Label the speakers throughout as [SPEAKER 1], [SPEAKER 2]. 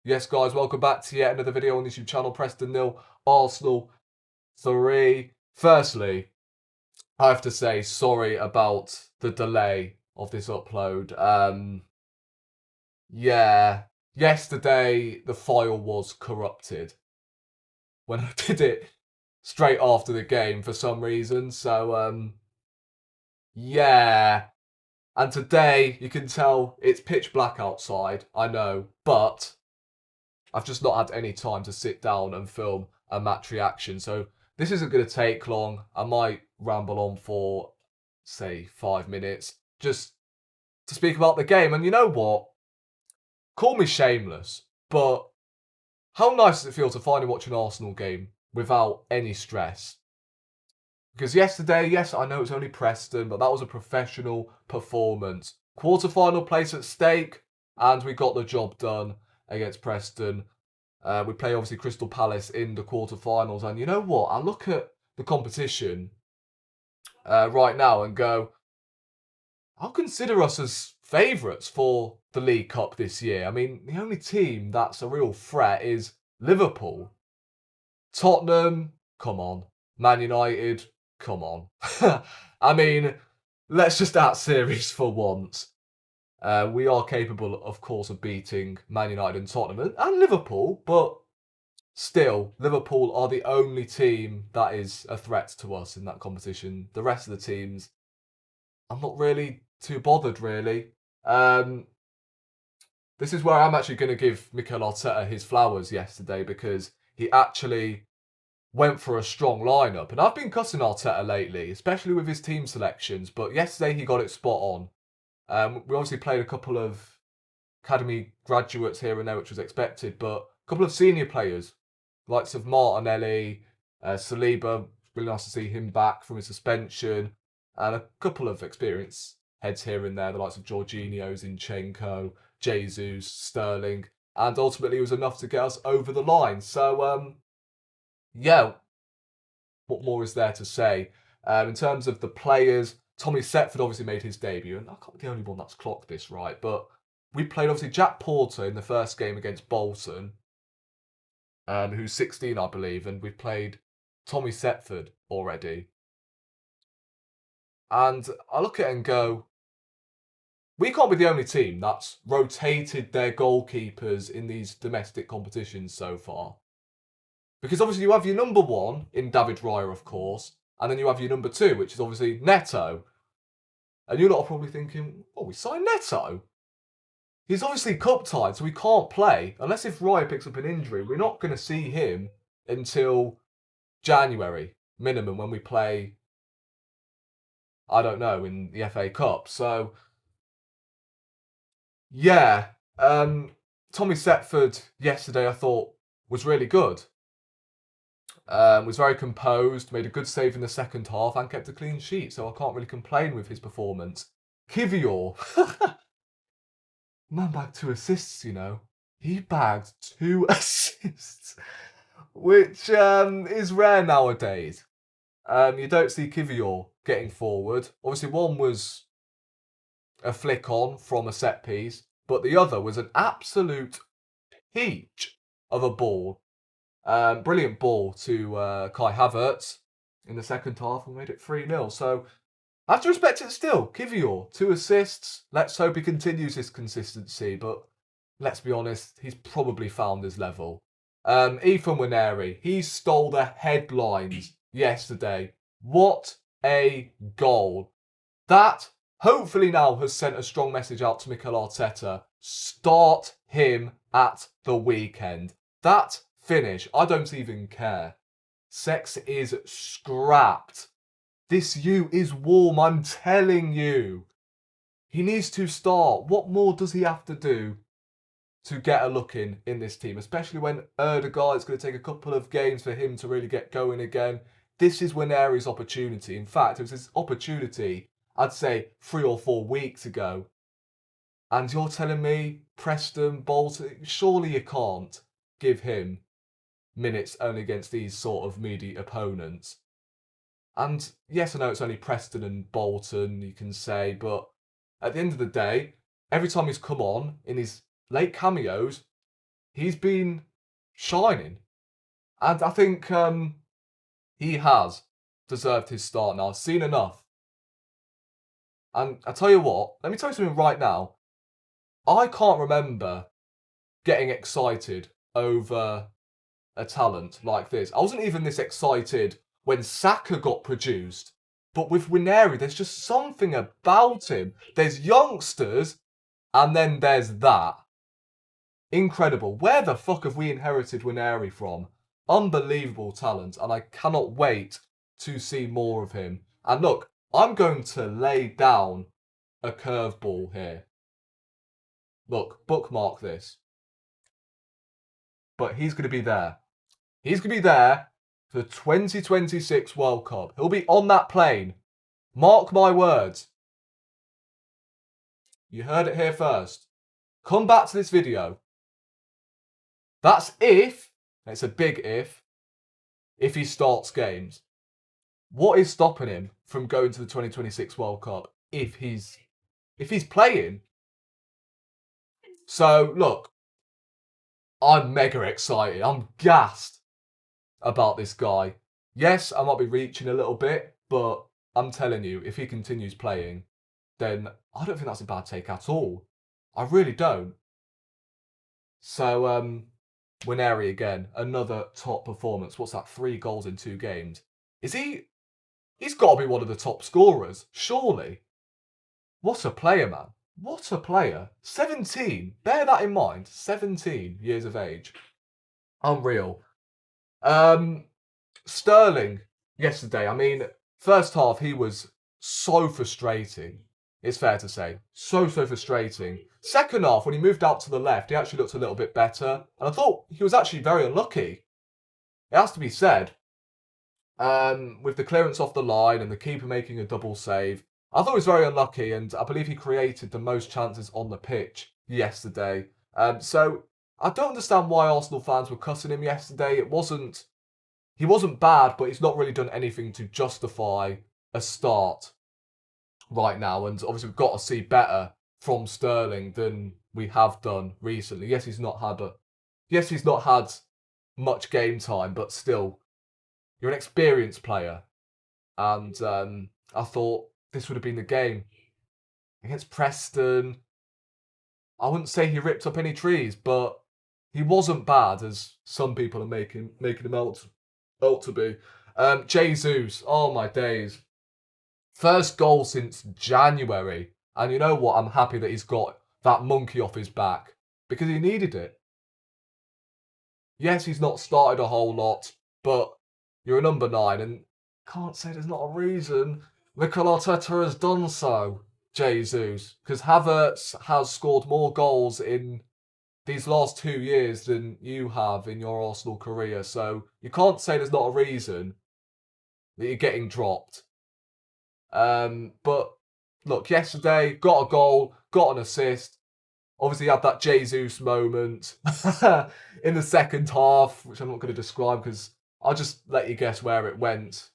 [SPEAKER 1] Yes, guys, welcome back to yet another video on the YouTube channel. Preston 0, Arsenal 3. Firstly, I have to say sorry about the delay of this upload. Yeah, yesterday the file was corrupted when I did it straight after the game for some reason. So, yeah. And today, you can tell it's pitch black outside, I know, but I've just not had any time to sit down and film a match reaction. So this isn't going to take long. I might ramble on for, say, 5 minutes just to speak about the game. And you know what? Call me shameless, but how nice does it feel to finally watch an Arsenal game without any stress? Because yesterday, yes, I know it's only Preston, but that was a professional performance. Quarter-final place at stake, and we got the job done against Preston. We play, obviously, Crystal Palace in the quarter-finals. And you know what? I look at the competition right now and go, I'll consider us as favourites for the League Cup this year. I mean, the only team that's a real threat is Liverpool. Tottenham, come on. Man United, come on. I mean, let's just act serious for once. We are capable, of course, of beating Man United and Tottenham and Liverpool, but still, Liverpool are the only team that is a threat to us in that competition. The rest of the teams, I'm not really too bothered, really. This is where I'm actually going to give Mikel Arteta his flowers yesterday, because he actually went for a strong lineup. And I've been cussing Arteta lately, especially with his team selections, but yesterday he got it spot on. We obviously played a couple of academy graduates here and there, which was expected, but a couple of senior players, likes of Martinelli, Saliba, really nice to see him back from his suspension, and a couple of experienced heads here and there, the likes of Jorginho, Zinchenko, Jesus, Sterling, and ultimately it was enough to get us over the line. So, yeah, what more is there to say? In terms of the players, Tommy Setford obviously made his debut, and I can't be the only one that's clocked this right, but we played obviously Jack Porter in the first game against Bolton, who's 16, I believe, and we've played Tommy Setford already. And I look at it and go, we can't be the only team that's rotated their goalkeepers in these domestic competitions so far. Because obviously you have your number one in David Raya, of course, and then you have your number two, which is obviously Neto. And you're not probably thinking, oh, we signed Neto? He's obviously cup tied, so he can't play. Unless if Raya picks up an injury, we're not going to see him until January, minimum, when we play, I don't know, in the FA Cup. So, yeah. Tommy Setford yesterday, I thought, was really good. Was very composed, made a good save in the second half, and kept a clean sheet, so I can't really complain with his performance. Kivior. Man bagged 2 assists, you know. He bagged 2 assists, which is rare nowadays. You don't see Kivior getting forward. Obviously, one was a flick on from a set piece, but the other was an absolute peach of a ball. Brilliant ball to Kai Havertz in the second half and made it 3-0. So I have to respect it still. Kivior, 2 assists. Let's hope he continues his consistency, but let's be honest, he's probably found his level. Ethan NWANERI, he stole the headlines yesterday. What a goal. That hopefully now has sent a strong message out to Mikel Arteta. Start him at the weekend. That finish, I don't even care. Sex is scrapped. This U is warm, I'm telling you. He needs to start. What more does he have to do to get a look in this team? Especially when Erdegaard, it's going to take a couple of games for him to really get going again. This is NWANERI's opportunity. In fact, it was his opportunity, I'd say, 3 or 4 weeks ago. And you're telling me, Preston, Bolton, surely you can't give him minutes only against these sort of meaty opponents. And yes, I know it's only Preston and Bolton, you can say, but at the end of the day, every time he's come on in his late cameos, he's been shining. And I think he has deserved his start now. I've seen enough. And I tell you what, let me tell you something right now. I can't remember getting excited over a talent like this. I wasn't even this excited when Saka got produced. But with NWANERI, there's just something about him. There's youngsters, and then there's that. Incredible. Where the fuck have we inherited NWANERI from? Unbelievable talent, and I cannot wait to see more of him. And look, I'm going to lay down a curveball here. Look, bookmark this. But he's going to be there. He's going to be there for the 2026 World Cup. He'll be on that plane. Mark my words. You heard it here first. Come back to this video. That's if, it's a big if he starts games. What is stopping him from going to the 2026 World Cup if he's playing? So, look, I'm mega excited. I'm gassed about this guy. Yes, I might be reaching a little bit, but I'm telling you, if he continues playing, then I don't think that's a bad take at all. I really don't. So, NWANERI again, another top performance. What's that? 3 goals in 2 games. Is he? He's got to be one of the top scorers, surely. What a player, man. What a player. 17. Bear that in mind. 17 years of age. Unreal. Sterling, yesterday, I mean, first half, he was so frustrating. It's fair to say. So frustrating. Second half, when he moved out to the left, he actually looked a little bit better. And I thought he was actually very unlucky. It has to be said. With the clearance off the line and the keeper making a double save, I thought he was very unlucky, and I believe he created the most chances on the pitch yesterday. So I don't understand why Arsenal fans were cussing him yesterday. He wasn't bad, but he's not really done anything to justify a start right now. And obviously we've got to see better from Sterling than we have done recently. Yes, he's not had much game time, but still, you're an experienced player. And I thought this would have been the game. Against Preston, I wouldn't say he ripped up any trees, but he wasn't bad, as some people are making him out to be. Jesus, oh my days. First goal since January. And you know what? I'm happy that he's got that monkey off his back, because he needed it. Yes, he's not started a whole lot, but you're a number 9, and can't say there's not a reason Mikel Arteta has done so, Jesus. Because Havertz has scored more goals in these last 2 years than you have in your Arsenal career. So you can't say there's not a reason that you're getting dropped. But look, yesterday, got a goal, got an assist. Obviously, had that Jesus moment in the second half, which I'm not going to describe because I'll just let you guess where it went.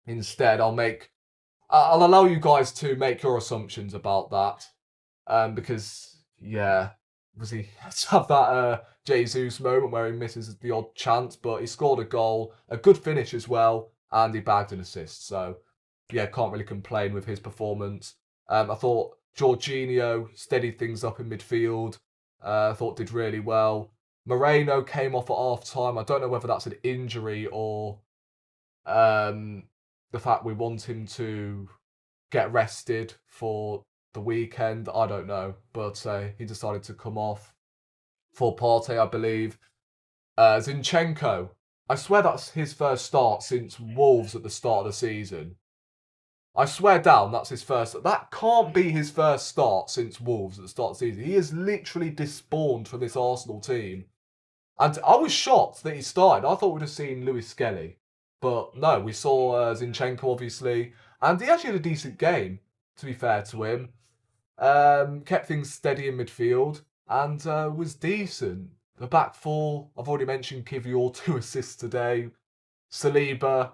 [SPEAKER 1] Instead, I'll allow you guys to make your assumptions about that. Because, yeah, obviously, let's have that Jesus moment where he misses the odd chance, but he scored a goal, a good finish as well, and he bagged an assist. So, yeah, can't really complain with his performance. I thought Jorginho steadied things up in midfield. I thought did really well. Moreno came off at half time. I don't know whether that's an injury or the fact we want him to get rested for the weekend. I don't know. But he decided to come off for Partey, I believe. Zinchenko. I swear that's his first start since Wolves at the start of the season. I swear down, that's his first. That can't be his first start since Wolves at the start of the season. He is literally despawned from this Arsenal team. And I was shocked that he started. I thought we'd have seen Lewis Skelly. But no, we saw Zinchenko, obviously. And he actually had a decent game, to be fair to him. Kept things steady in midfield and was decent. The back four, I've already mentioned Kivior, 2 assists today. Saliba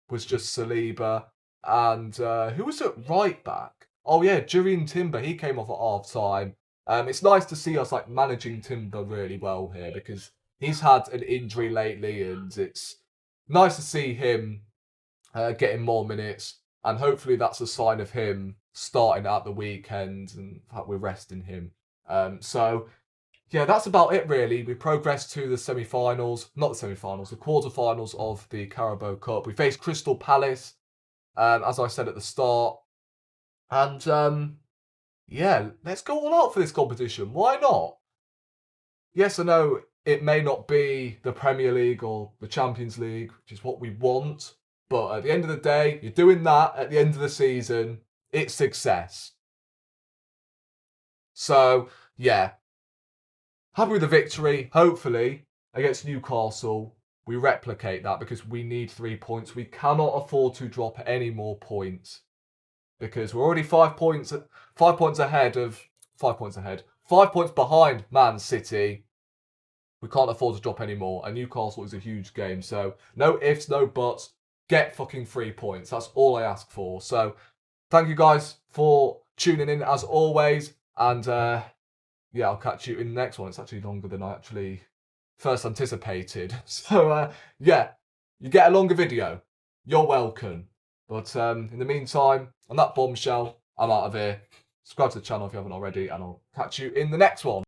[SPEAKER 1] was just Saliba. And who was at right back? Oh yeah, Jurrien Timber. He came off at half time. It's nice to see us like managing Timber really well here, because he's had an injury lately, and it's nice to see him getting more minutes, and hopefully that's a sign of him starting at the weekend, and in fact we're resting him. So yeah, that's about it really. We progressed to the semi-finals, not the semi-finals, the quarter-finals of the Carabao Cup. We faced Crystal Palace, as I said at the start, and yeah, let's go all out for this competition. Why not? Yes, I know it may not be the Premier League or the Champions League, which is what we want, but at the end of the day, you're doing that at the end of the season, it's success. So, yeah, happy with the victory. Hopefully, against Newcastle, we replicate that, because we need 3 points. We cannot afford to drop any more points, because we're already 5 points ahead. 5 points behind Man City. We can't afford to drop any more, and Newcastle is a huge game. So no ifs, no buts. Get fucking 3 points. That's all I ask for. So thank you guys for tuning in as always, and yeah, I'll catch you in the next one. It's actually longer than I actually first anticipated. So yeah, you get a longer video. You're welcome. But in the meantime, on that bombshell, I'm out of here. Subscribe to the channel if you haven't already, and I'll catch you in the next one.